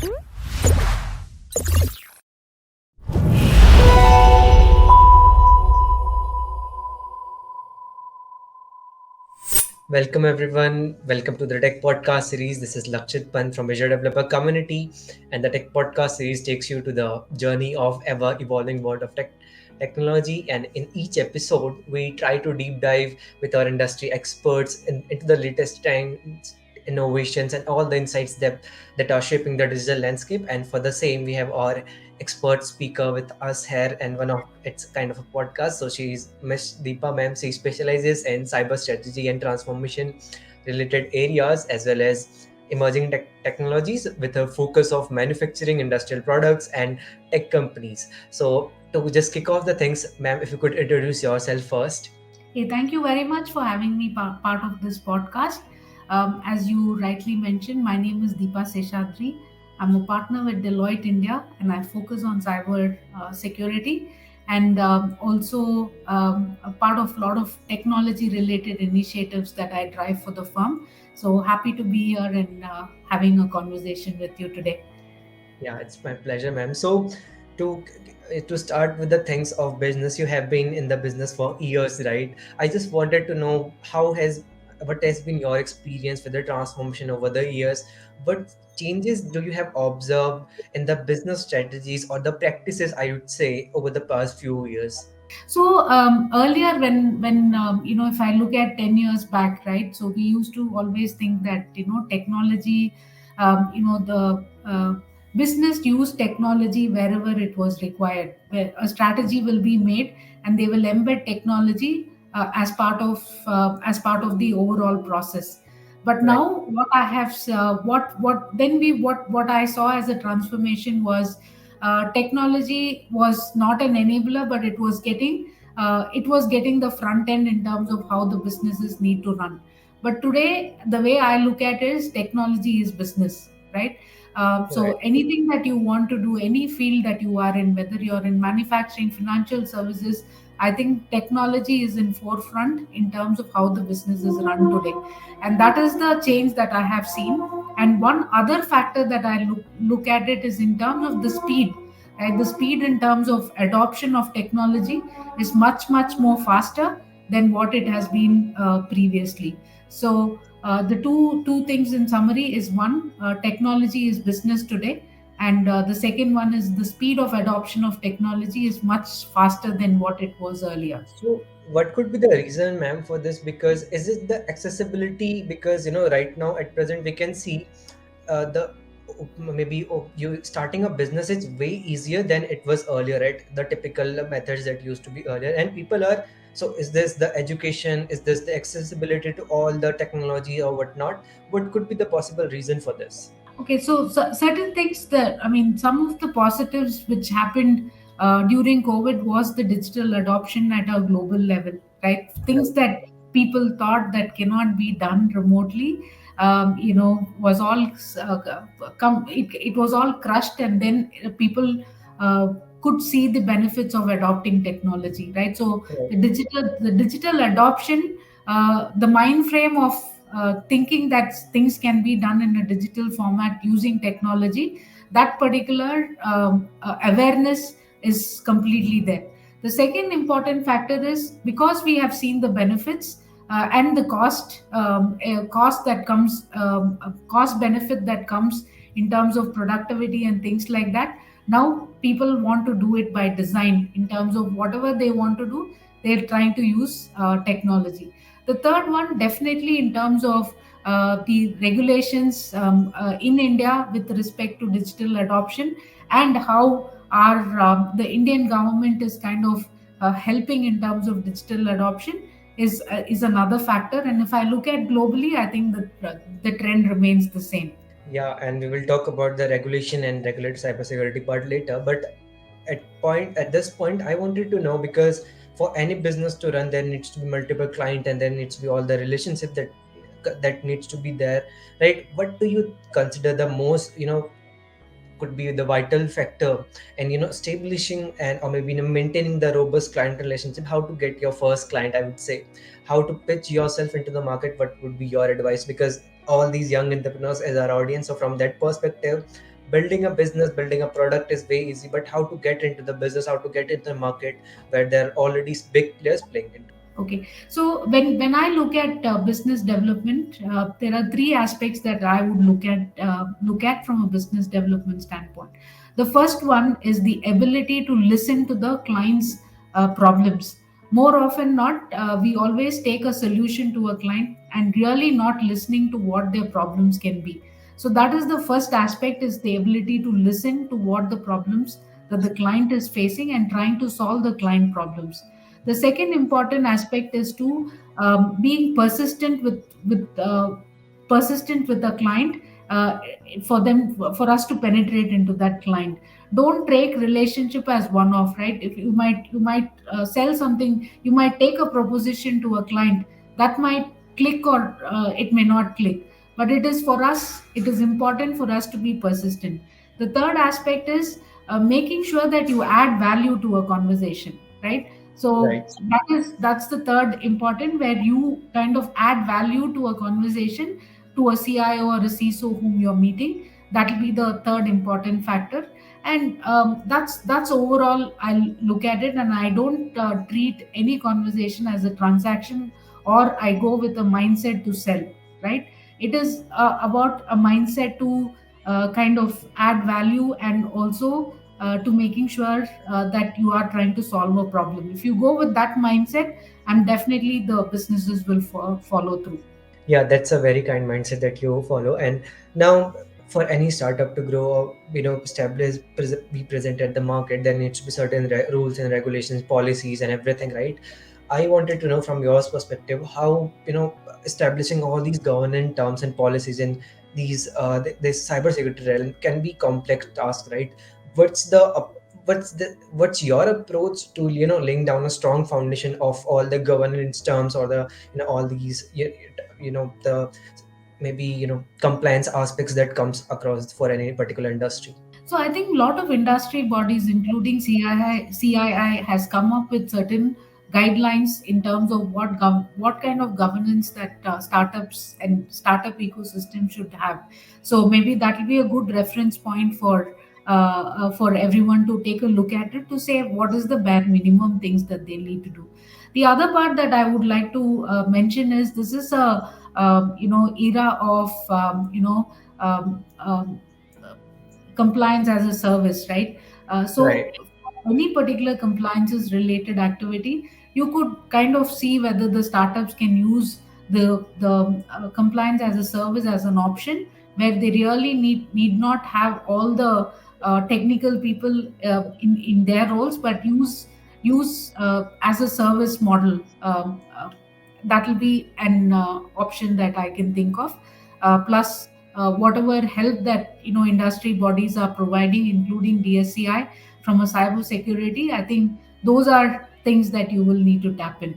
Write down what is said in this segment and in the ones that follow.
Welcome everyone. Welcome to the Tech Podcast series. This is Lakshit Pant from Visual Developer Community, and the Tech Podcast series takes you to the journey of ever evolving world of technology. And in each episode, we try to deep dive with our industry experts into the latest trends, innovations, and all the insights that are shaping the digital landscape. And for the same, we have our expert speaker with us here, and one of it's kind of a podcast. So she's Miss Deepa ma'am. She specializes in cyber strategy and transformation related areas, as well as emerging technologies with a focus of manufacturing, industrial products, and tech companies. So to just kick off the things, ma'am, if you could introduce yourself first. Hey, thank you very much for having me part of this podcast. As you rightly mentioned, my name is Deepa Seshadri. I'm a partner with Deloitte India, and I focus on cyber security and also a part of a lot of technology related initiatives that I drive for the firm. So happy to be here and having a conversation with you today. Yeah, it's my pleasure, ma'am. So, to to start with the things of business, you have been in the business for years, right? I just wanted to know what has been your experience with the transformation over the years? What changes do you have observed in the business strategies or the practices, I would say, over the past few years? So earlier, when if I look at 10 years back, right? So we used to always think that technology, the business use technology wherever it was required. Where a strategy will be made, and they will embed technology as part of the overall process. But Right. now, what I have what then we what I saw as a transformation was technology was not an enabler, but it was getting the front end in terms of how the businesses need to run. But today, the way I look at it is technology is business, right? So Right. anything that you want to do, any field that you are in, whether you're in manufacturing, financial services, I think technology is in forefront in terms of how the business is run today, and that is the change that I have seen. And one other factor that I look at it is in terms of the speed. Right? The speed in terms of adoption of technology is much more faster than what it has been previously. So the two things in summary is one, technology is business today, and the second one is the speed of adoption of technology is much faster than what it was earlier. So, what could be the reason, ma'am, for this? Because is it the accessibility? Because right now at present we can see the maybe you starting a business is way easier than it was earlier, right? The typical methods that used to be earlier, and people are. So, is this the education? Is this the accessibility to all the technology or whatnot? What could be the possible reason for this? Okay, so certain things that I mean, some of the positives which happened during COVID was the digital adoption at a global level, right? Things Right. that people thought that cannot be done remotely, was all it was all crushed, and then people could see the benefits of adopting technology, right? So Right. the digital adoption, the mind frame of thinking that things can be done in a digital format using technology, that particular awareness is completely there. The second important factor is because we have seen the benefits and the cost benefit that comes in terms of productivity and things like that. Now people want to do it by design in terms of whatever they want to do, they're trying to use technology. The third one, definitely in terms of the regulations in India with respect to digital adoption, and how our the Indian government is kind of helping in terms of digital adoption is another factor. And if I look at globally, I think that the trend remains the same. Yeah, and we will talk about the regulation and regulate cybersecurity part later. But at this point, I wanted to know, because for any business to run, there needs to be multiple client, and there needs to be all the relationship that needs to be there, right? What do you consider the most, could be the vital factor, and establishing and or maybe maintaining the robust client relationship? How to get your first client, I would say, how to pitch yourself into the market? What would be your advice? Because all these young entrepreneurs as our audience, so from that perspective, building a business, building a product is way easy, but how to get into the business, how to get into the market where there are already big players playing into. Okay, so when I look at business development, there are three aspects that I would look at from a business development standpoint. The first one is the ability to listen to the client's problems. More often not, we always take a solution to a client and really not listening to what their problems can be. So that is the first aspect, is the ability to listen to what the problems that the client is facing and trying to solve the client problems. The second important aspect is to being persistent with the client, uh, for us to penetrate into that client. Don't take relationship as one off, right? If you might sell something, you might take a proposition to a client that might click, or it may not click. But it is important for us to be persistent. The third aspect is making sure that you add value to a conversation, right? So Right. that's the third important, where you kind of add value to a conversation, to a CIO or a CISO whom you're meeting. That will be the third important factor. And that's overall I look at it, and I don't treat any conversation as a transaction, or I go with a mindset to sell, right? It is about a mindset to kind of add value, and also to making sure that you are trying to solve a problem. If you go with that mindset, and definitely the businesses will follow through. Yeah, that's a very kind mindset that you follow. And now, for any startup to grow or establish, be present at the market, there needs to be certain rules and regulations, policies, and everything, right? I wanted to know from your perspective how establishing all these governance terms and policies in this cybersecurity realm can be complex task, right? What's the what's your approach to laying down a strong foundation of all the governance terms, or the all these the maybe compliance aspects that comes across for any particular industry? So I think a lot of industry bodies, including CII, has come up with certain guidelines in terms of what kind of governance that startups and startup ecosystem should have. So maybe that will be a good reference point for everyone to take a look at it, to say what is the bare minimum things that they need to do. The other part that I would like to mention is, this is a era of compliance as a service, right? So Right. any particular compliances related activity, you could kind of see whether the startups can use the compliance as a service as an option, where they really need not have all the technical people in their roles, but use as a service model. That will be an option that I can think of. Plus, whatever help that industry bodies are providing, including DSCI, from a cyber security, I think those are things that you will need to tap in.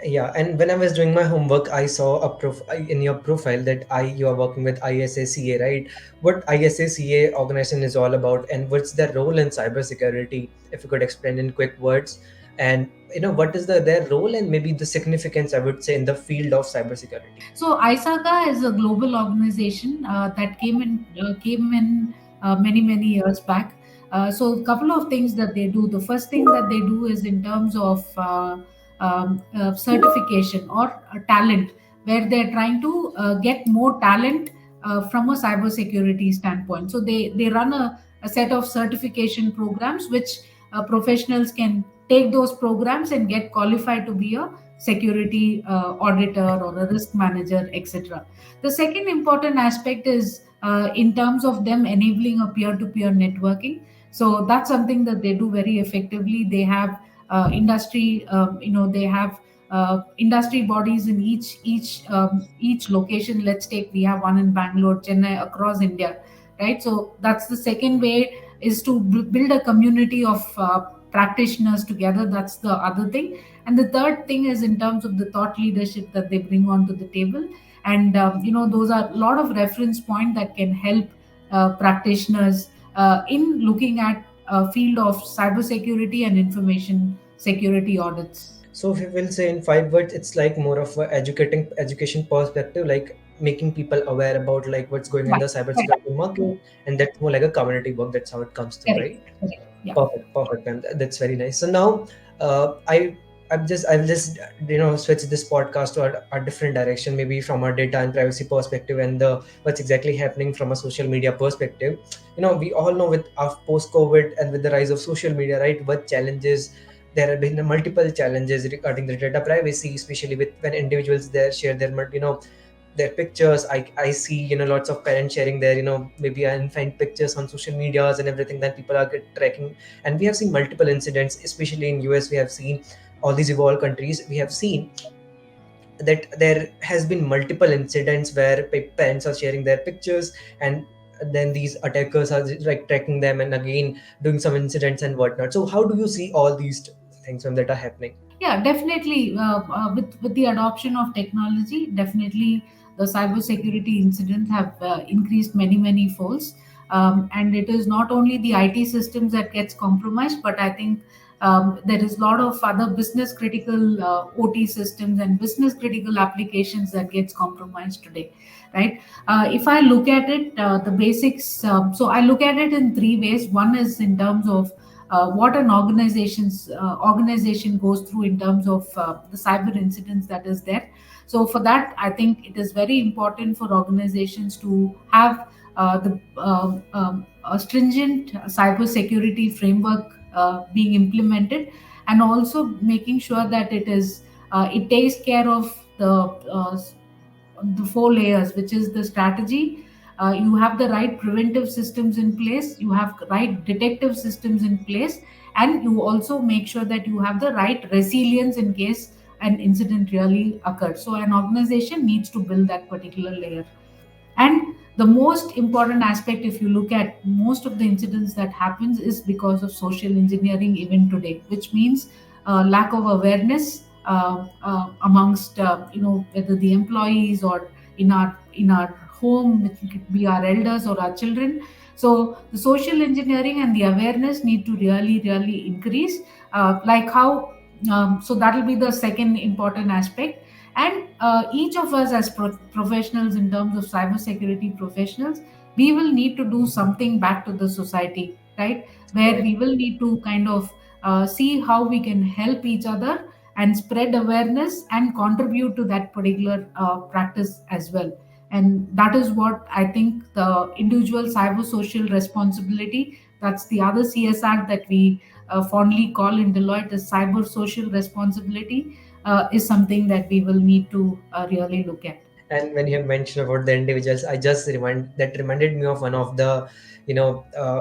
Yeah, and when I was doing my homework, I saw in your profile that you are working with ISACA, right? What ISACA organization is all about, and what's their role in cybersecurity? If you could explain in quick words, and what is their role and maybe the significance, I would say, in the field of cybersecurity. So ISACA is a global organization that came in many years back. So a couple of things that they do. The first thing that they do is in terms of certification or talent, where they're trying to get more talent from a cybersecurity standpoint. So they run a set of certification programs, which professionals can take those programs and get qualified to be a security auditor or a risk manager, etc. The second important aspect is in terms of them enabling a peer-to-peer networking. So that's something that they do very effectively. They have they have industry bodies in each location. Let's take, we have one in Bangalore, Chennai, across India, right? So that's the second way, is to build a community of practitioners together. That's the other thing. And the third thing is in terms of the thought leadership that they bring onto the table. And those are a lot of reference point that can help practitioners in looking at field of cybersecurity and information security audits. So if you will say in 5 words, it's like more of a education perspective, like making people aware about like what's going on in Right. the Right. cybersecurity market, and that's more like a community work. That's how it comes through, Correct. right? Correct. Yeah. Perfect, perfect, ma'am. That's very nice. So now, I'll just switch this podcast to a different direction, maybe from a data and privacy perspective, and the what's exactly happening from a social media perspective. We all know with post COVID and with the rise of social media, right? What challenges there have been multiple challenges regarding the data privacy, especially with when individuals there share their pictures. I see lots of parents sharing their maybe unfind pictures on social medias and everything that people are tracking. And we have seen multiple incidents, especially in US. We have seen all these evolved countries. We have seen that there has been multiple incidents where parents are sharing their pictures, and then these attackers are like tracking them and again doing some incidents and whatnot. So how do you see all these things when that are happening? Yeah, definitely. With the adoption of technology, definitely the cybersecurity incidents have increased many folds. And it is not only the IT systems that gets compromised, but I think there is a lot of other business critical OT systems and business critical applications that gets compromised today, right? If I look at it, the basics. So I look at it in three ways. One is in terms of what an organization goes through in terms of the cyber incidents that is there. So for that, I think it is very important for organizations to have a stringent cyber security framework being implemented, and also making sure that it takes care of the four layers, which is the strategy. You have the right preventive systems in place, you have right detective systems in place, and you also make sure that you have the right resilience in case an incident really occurs. So an organization needs to build that particular layer. And the most important aspect, if you look at most of the incidents that happens, is because of social engineering even today, which means lack of awareness amongst whether the employees or in our home, which could be our elders or our children. So the social engineering and the awareness need to really increase, like how so that will be the second important aspect. And each of us as professionals, in terms of cybersecurity professionals, we will need to do something back to the society, right? Where Correct. we will need to kind of see how we can help each other and spread awareness and contribute to that particular practice as well. And that is what I think the individual cyber social responsibility, that's the other CSR that we fondly call in Deloitte as cyber social responsibility, is something that we will need to really look at. And when you have mentioned about the individuals, I just reminded me of one of the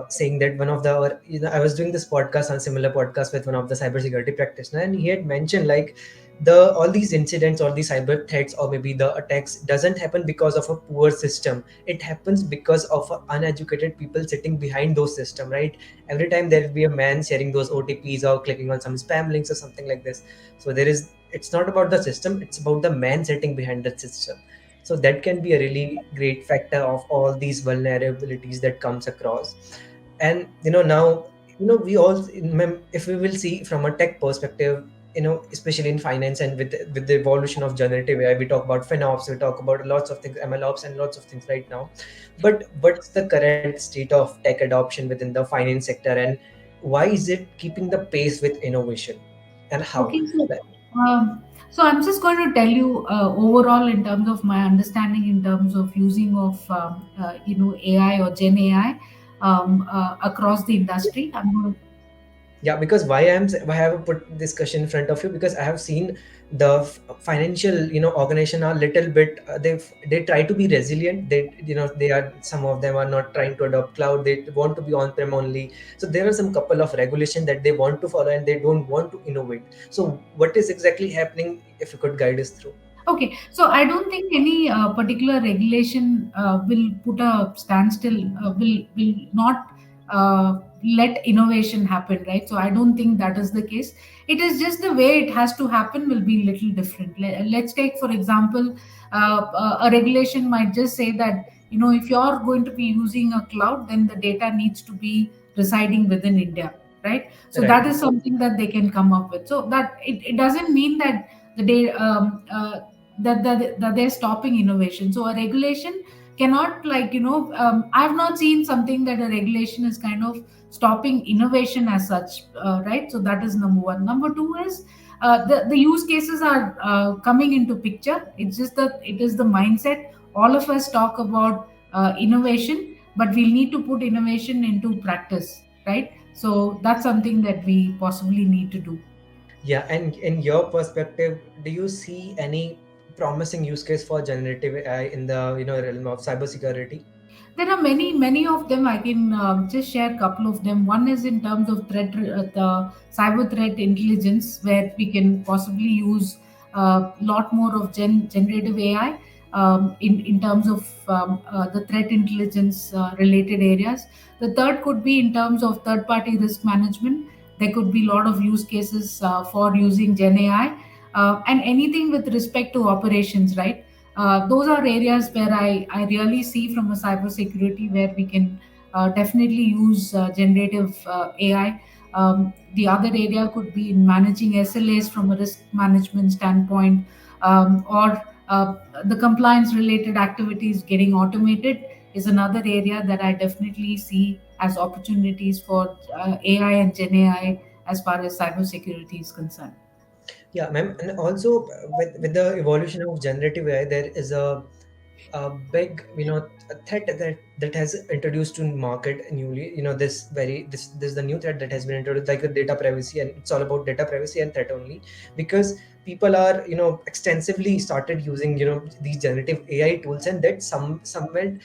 saying that one of the I was doing this podcast on similar podcast with one of the cybersecurity practitioner, and he had mentioned like the all these incidents or the cyber threats or maybe the attacks doesn't happen because of a poor system. It happens because of uneducated people sitting behind those system, right? Every time there will be a man sharing those OTPs or clicking on some spam links or something like this. So it's not about the system, it's about the man sitting behind the system. So that can be a really great factor of all these vulnerabilities that comes across. And now we all if we will see from a tech perspective, especially in finance and with the evolution of generative AI, we talk about FinOps, we talk about lots of things, MLOps and lots of things right now. But what's the current state of tech adoption within the finance sector, and why is it keeping the pace with innovation, and how? Okay, so Like, um, I'm just going to tell you overall in terms of my understanding in terms of using of AI or Gen AI across the industry. I'm going to. yeah, because why I have put this question in front of you, because I have seen the financial organization are little bit they try to be resilient. They are, some of them are not trying to adopt cloud, they want to be on prem only. So there are some couple of regulation that they want to follow and they don't want to innovate. So what is exactly happening, if you could guide us through? Okay, so I don't think any particular regulation will put a standstill, will not let innovation happen, right? So I don't think that is the case. It is just the way it has to happen will be little different. Let's take, for example, a regulation might just say that if you're going to be using a cloud, then the data needs to be residing within India, right? So that Right. is something that they can come up with. So that it doesn't mean that the data. that they're stopping innovation. So a regulation cannot, like, I've not seen something that a regulation is kind of stopping innovation as such, right? So that is number one. Number two is, the use cases are coming into picture. It's just that it is the mindset. All of us talk about innovation, but we'll need to put innovation into practice, right? So that's something that we possibly need to do. Yeah, and in your perspective, do you see any promising use case for generative AI in the realm of cybersecurity? There are many of them. I can just share a couple of them. One is in terms of the cyber threat intelligence, where we can possibly use a lot more of generative AI in terms of the threat intelligence related areas. The third could be in terms of third party risk management. There could be a lot of use cases for using Gen AI, and anything with respect to operations, right? Those are areas where I really see from a cybersecurity, where we can definitely use generative AI. The other area could be in managing SLAs from a risk management standpoint, or the compliance related activities getting automated is another area that I definitely see as opportunities for AI and Gen AI as far as cybersecurity is concerned. Yeah, ma'am. And also with the evolution of generative AI, there is a big a threat that has introduced to market newly. This is the new threat that has been introduced, like the data privacy, and it's all about data privacy and threat only, because people are extensively started using these generative AI tools, and that somewhere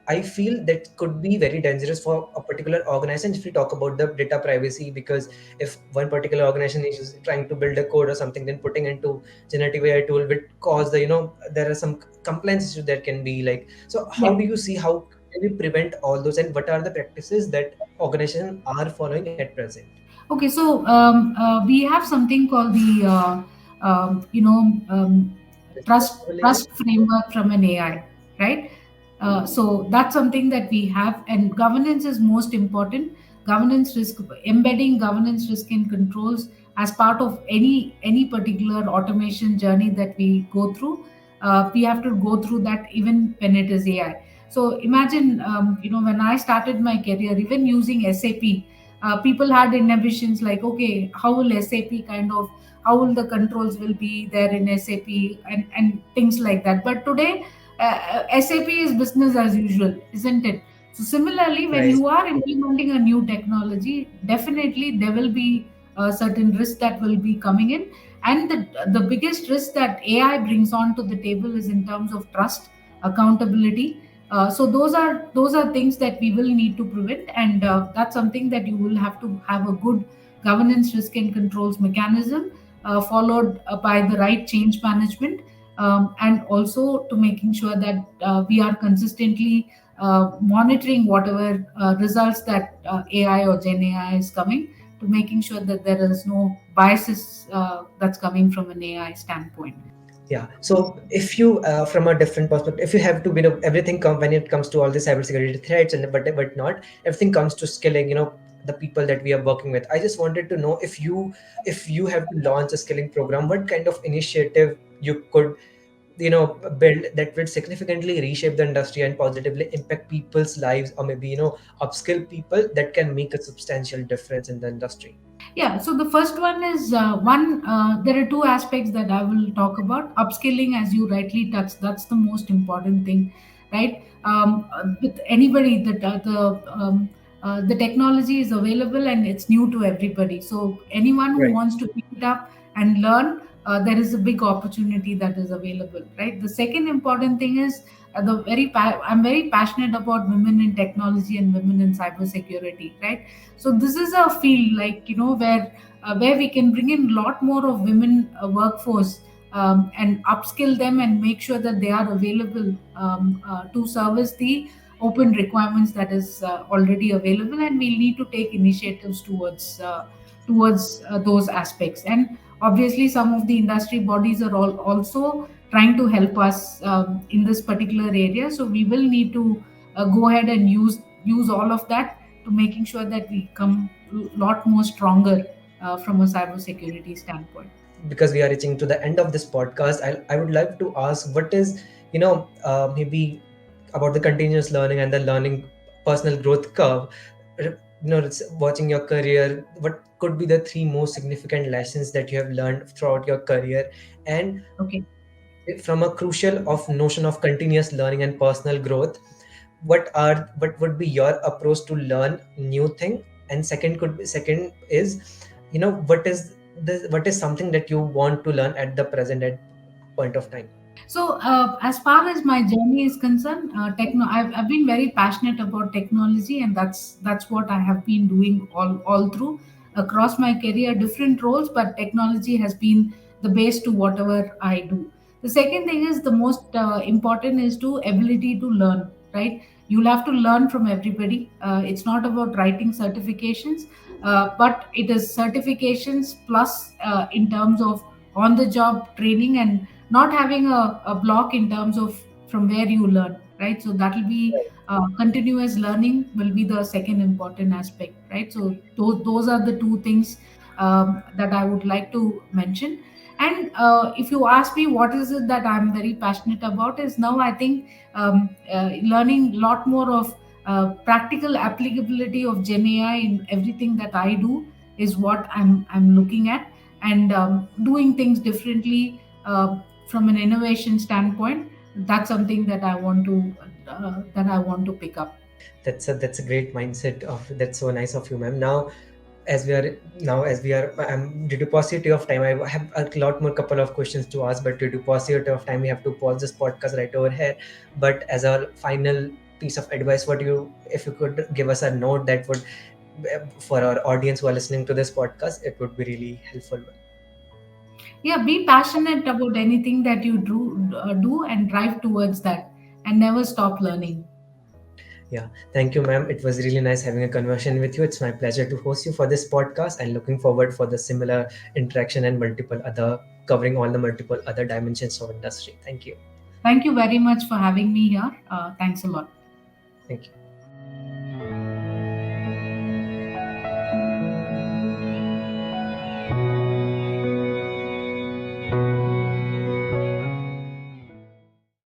I feel that could be very dangerous for a particular organization if we talk about the data privacy, because if one particular organization is trying to build a code or something, then putting into generative AI tool would cause there are some compliance issues that can be like. So how Yeah. do you see, how can we prevent all those, and what are the practices that organizations are following at present? Okay, so we have something called the Responsible trust framework from an AI, right? So that's something that we have, and governance is most important. Governance risk, embedding governance risk and controls as part of any particular automation journey that we go through. We have to go through that even when it is AI. So imagine, when I started my career, even using SAP, people had inhibitions like, okay, how will SAP kind of, how will the controls will be there in SAP, and things like that. But today, SAP is business as usual, isn't it? So similarly, when right? you are implementing a new technology, definitely there will be certain risks that will be coming in, and the biggest risk that AI brings on to the table is in terms of trust, accountability. So those are things that we will need to prevent, and that's something that you will have to have a good governance, risk and controls mechanism, followed by the right change management, and also to making sure that we are consistently monitoring whatever results that AI or Gen AI is coming, to making sure that there is no biases that's coming from an AI standpoint. Yeah. So if you, from a different perspective, if you have to, everything come when it comes to all the cybersecurity threats and but not everything comes to skilling. The people that we are working with. I just wanted to know if you have to launch a skilling program, what kind of initiative you could build that would significantly reshape the industry and positively impact people's lives, or maybe upskill people that can make a substantial difference in the industry. Yeah, so the first one is there are two aspects that I will talk about. Upskilling, as you rightly touched, that's the most important thing, right? With anybody, the technology is available and it's new to everybody. So anyone who Right. wants to pick it up and learn, there is a big opportunity that is available, right? The second important thing is I'm very passionate about women in technology and women in cybersecurity, right? So this is a field, like, where we can bring in a lot more of women workforce, and upskill them and make sure that they are available to service the open requirements that is already available, and we'll need to take initiatives towards those aspects. And obviously some of the industry bodies are also trying to help us in this particular area, so we will need to go ahead and use all of that to making sure that we come a lot more stronger from a cybersecurity standpoint. because we are reaching to the end of this podcast, I would like to ask, what is, maybe about the continuous learning and the learning personal growth curve. It's watching your career, what could be the three most significant lessons that you have learned throughout your career, and Okay. from a crucial of notion of continuous learning and personal growth, what would be your approach to learn new thing? And second is, what is something that you want to learn at the present at point of time? So, as far as my journey is concerned, I've been very passionate about technology, and that's what I have been doing all through across my career, different roles. But technology has been the base to whatever I do. The second thing is the most important is to ability to learn. Right, you'll have to learn from everybody. It's not about writing certifications, but it is certifications plus in terms of on the job training and not having a block in terms of from where you learn, right? So that will be continuous learning will be the second important aspect, right? So those are the two things that I would like to mention. And if you ask me what is it that I'm very passionate about is now I think learning a lot more of practical applicability of Gen AI in everything that I do is what I'm looking at, and doing things differently from an innovation standpoint. That's something that I want to pick up. That's a great mindset of, that's so nice of you, ma'am. As we are due to paucity of time, I have a lot more couple of questions to ask, but due to paucity of time we have to pause this podcast right over here. But as a final piece of advice, what you if you could give us a note that would, for our audience who are listening to this podcast, it would be really helpful. Yeah, be passionate about anything that you do and drive towards that, and never stop learning. Yeah, thank you, ma'am. It was really nice having a conversation with you. It's my pleasure to host you for this podcast, and looking forward for the similar interaction and multiple other, covering all the multiple other dimensions of industry. Thank you. Thank you very much for having me here. Thanks a lot. Thank you.